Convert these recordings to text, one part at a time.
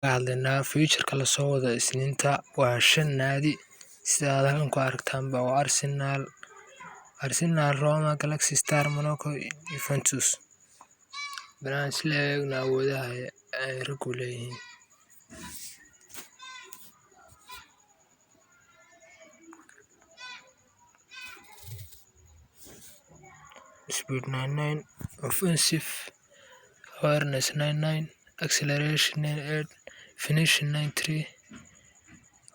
hadlaynaa future-ka lasoo wado isininta waa 5 naadi sida aad halkan ku aragtaanba waa Arsenal, Roma, Galaxy, Star, Monaco, Juventus. Balan isla eegna awoodaha ay raggu leeyihiin. Speed 99, offensive awareness 99, acceleration 98, finishing 93.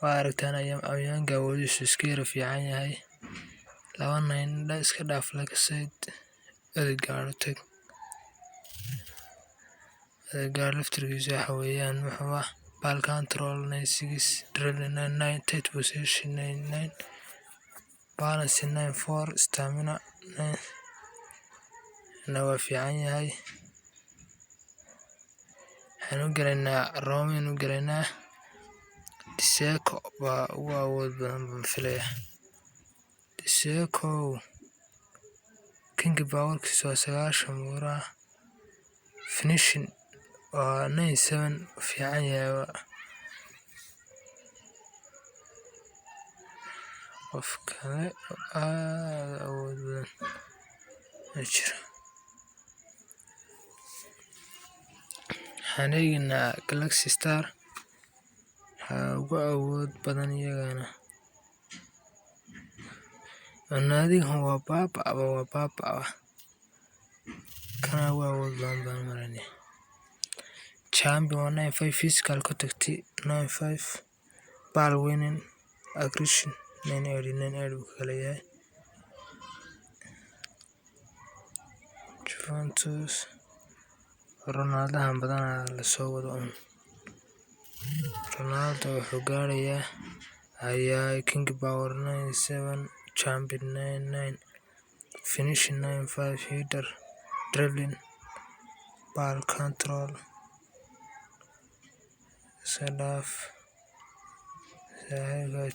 Waa aragtaan ayaanka awoodiisu iska yara fiican yahay. 29 iska dhaaf laga sayd gaaro tag. Gaar laftirkiisu waxa weeyaan wuxuu ball control 96, dribbling 99, tight possession 99, balance 94, stamina 9. Waa fiican yahay. Waxaan u galaynaa Roma inuu galaynaa Diseko waa ugu awood badan baan filayaa. Diseko King Powerkiisu waa 9 buuraha. Finishing waa 97 fiican yahay. Qof kale awood badan ma jiro. Waxaan eegaynaa Galaxy Star waxaa ugu awood badan iyagana. Naadigan waa baaba kana ugu awood badan baan malaynayaa. Champion waa 95, physical contact 95, ball winning, aggression 989 buu kala yahay. Juventus Ronaldo badanaa la soo wado Ronaldo wuxuu gaarayaa King Power 97, champion 99, finishing 95, header, dribbling, ball control, sadaf,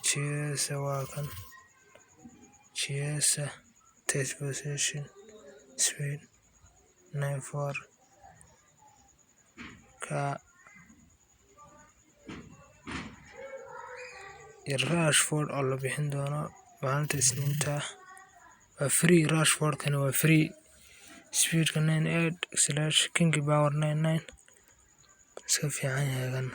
Chiesa waa kan Chiesa, tight possession, speed 94. Rashford oo la bixin doono maalinta Isniinta waa free. Rashford-kana waa free. Speedka 98, acceleration King Power 99 iska fiican yahay kan.